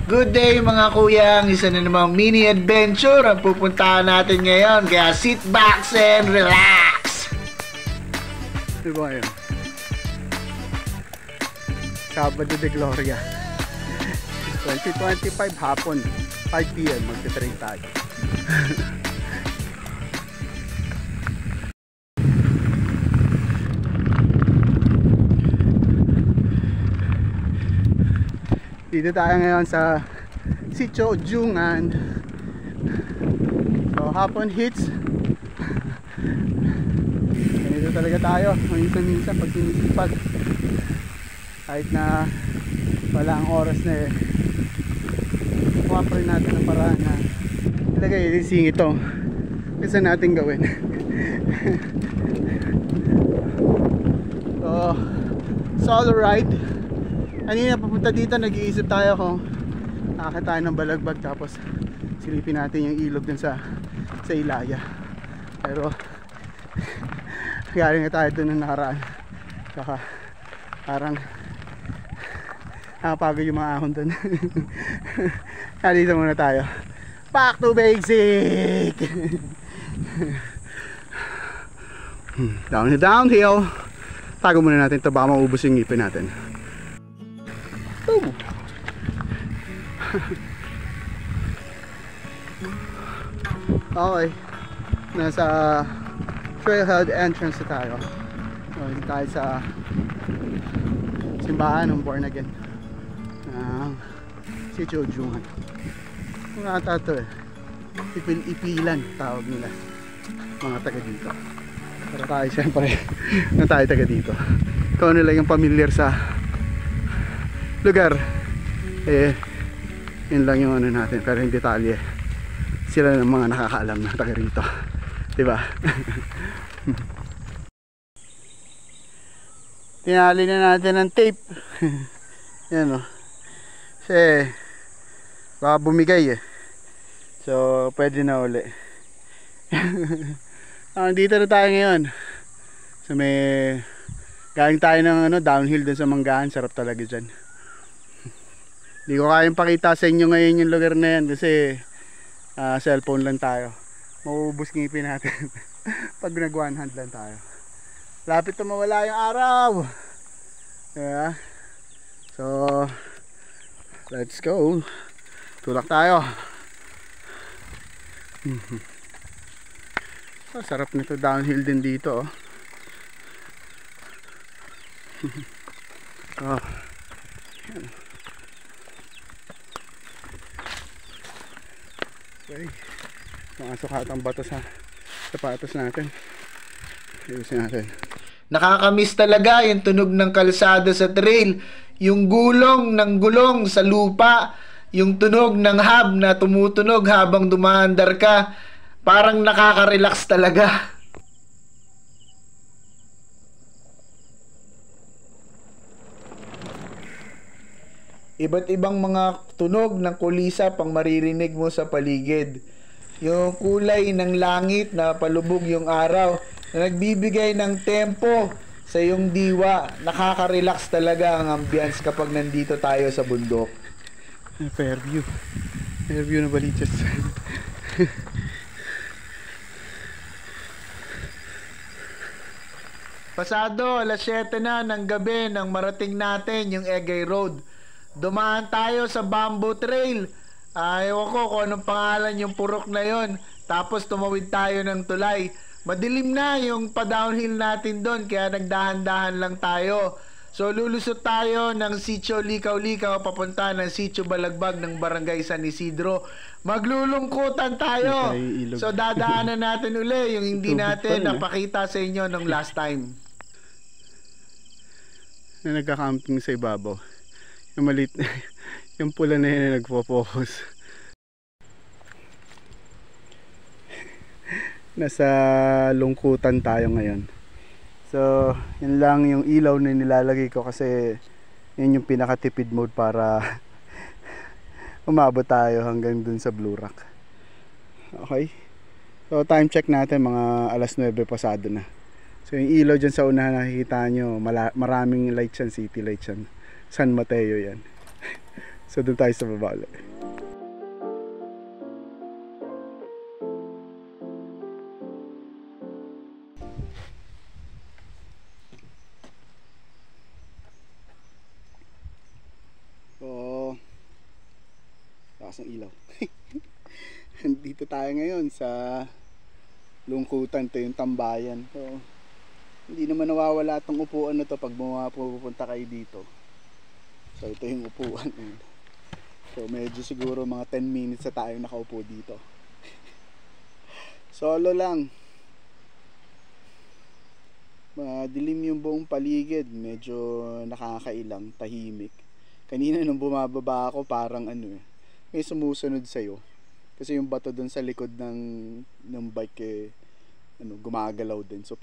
Good day mga kuyang, isa na namang mini adventure ang pupuntahan natin ngayon. Kaya sit back and relax. Diba yun? Sabado de Gloria 2025 hapon 5 PM magte-train tayo. Dito tayo ngayon sa Sitio Ujungan. So hapon hits. Ganito talaga tayo minsan-minsan pag sinisipag. Kahit na wala ang oras na kuha natin ang paraan na ilagay yung singit ito. Gusto natin gawin. So solo ride. Kanina papunta dito nag-iisip tayo kung nakakit tayo ng balagbag tapos silipin natin yung ilog dun sa Ilaya. Pero galing na tayo dun ng nakaraan. Saka parang nakapagod yung mga ahon dun. Kaya dito muna tayo. Back to basic. Downhill. Tago muna natin ito baka maubos yung ngipin natin. Okay, nasa trailhead entrance na tayo. Dito tayo sa simbahan ng Born Again ng Sitio Ujungan. Kung ata ito ipilan tawag nila mga taga dito. Pero tayo siyempre na tayo taga dito. Ikaw nila yung familiar sa lugar, yun lang yung ano natin, pero yung detalye sila ng mga nakakaalam na taga rito, diba? Tinali na natin ng tape. Yan o, kasi baka bumigay so pwede na uli. Dito na tayo ngayon, so may galing tayo ng downhill dun sa Manggahan. Sarap talaga dyan. Hindi ko kayang pakita sa inyo ngayon yung lugar na yan kasi cellphone lang tayo. Mauubos ngipin natin pag nag one hand lang tayo. Lapit na mawala yung araw. Yeah. So let's go. Tulak tayo. Sarap nito downhill din dito. Oh. Okay. Mga sukatang bato sa sapatos natin. Ayusin natin. Nakakamiss talaga yung tunog ng kalsada sa trail, yung gulong ng gulong sa lupa, yung tunog ng hub na tumutunog habang dumaandar ka. Parang nakaka-relax talaga. Iba't ibang mga tunog ng kulisa pang maririnig mo sa paligid. Yung kulay ng langit na palubog yung araw na nagbibigay ng tempo sa iyong diwa. Nakaka-relax talaga ang ambience kapag nandito tayo sa bundok. Fair view na Baliches. Pasado alas 7 na ng gabi nang marating natin yung Egay Road. Dumaan tayo sa Bamboo Trail. Ewan ko kung anong pangalan yung purok na yon. Tapos tumawid tayo ng tulay. Madilim na yung pa-downhill natin doon, kaya nagdahan-dahan lang tayo. So lulusot tayo ng Sitio Likaw-Likaw papunta ng Sitio Balagbag ng Barangay San Isidro. Maglulungkutan tayo. So dadaanan natin uli yung hindi natin napakita sa inyo nung last time. Na nagka-camping sa ibabaw. Yung malit, yung pula na yun na nagpo-focus. Nasa lungkutan tayo ngayon. So yun lang yung ilaw na nilalagay ko kasi yun yung pinaka-tipid mode para umabot tayo hanggang dun sa Blue Rock. Okay, so time check natin mga alas 9 pasado na. So yung ilaw dyan sa unahan nakikita nyo, maraming lights yan, city lights yan. San Mateo yan. So doon tayo sa baba ulit. So, lakas ng ilaw. Dito tayo ngayon sa Lungkutan, to yung tambayan. So, hindi naman nawawala itong upuan na to pag pupunta kayo dito. So ito yung upuan. So medyo siguro mga 10 minutes na tayo nakaupo dito. Solo lang. Madilim yung buong paligid, medyo nakakailang, tahimik. Kanina nung bumababa ako parang may sumusunod sa'yo. Kasi yung bato dun sa likod ng bike gumagalaw din. So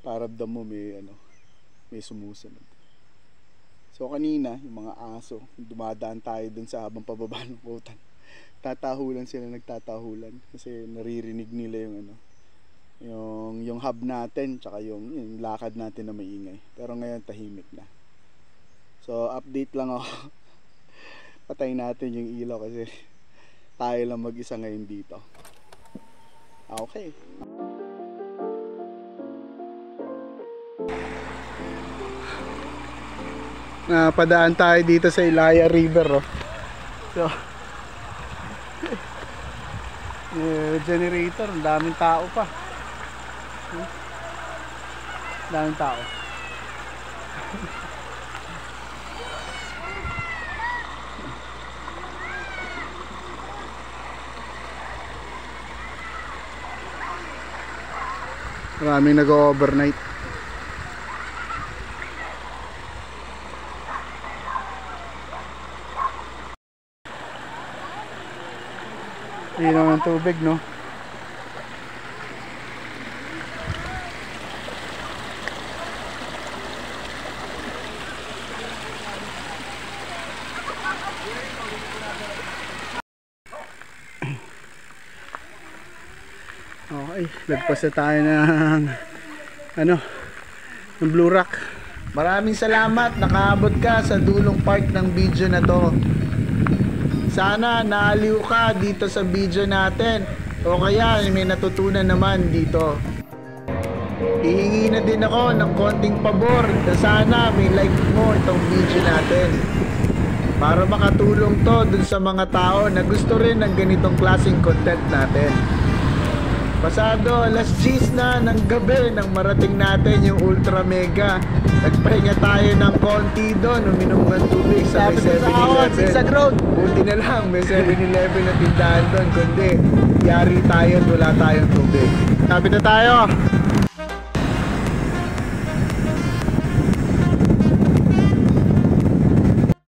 paramdam mo may sumusunod. So kanina yung mga aso, dumadaan tayo dun sa habang pababa ng kutan. Tatahulan sila, nagtatahulan kasi naririnig nila yung hub natin tsaka yung lakad natin na maingay. Pero ngayon tahimik na. So update lang ako. Patayin natin yung ilaw kasi tayo lang mag-isa ngayon dito. Okay. Napadaan tayo dito sa Ilaya River. So generator, ang daming tao pa. Daming tao. Maraming nag-overnight. Hindi naman tubig, no? Okay, lagpas na tayo ng Blue Rock. Maraming salamat, nakaabot ka sa dulong part ng video na to. Sana naaliw ka dito sa video natin o kaya may natutunan naman dito. Hihingi na din ako ng konting pabor na sana may like mo itong video natin para makatulong to dun sa mga tao na gusto rin ng ganitong klaseng content natin. Pasado alas 10 na ng gabi nang marating natin yung Ultra Mega. Nagpahinga tayo ng konti doon, uminom ng tubig sa may 7-Eleven. Buti na lang may 7-Eleven na tindahan doon, kundi yari tayo at wala tayong tubig. Kapit na tayo.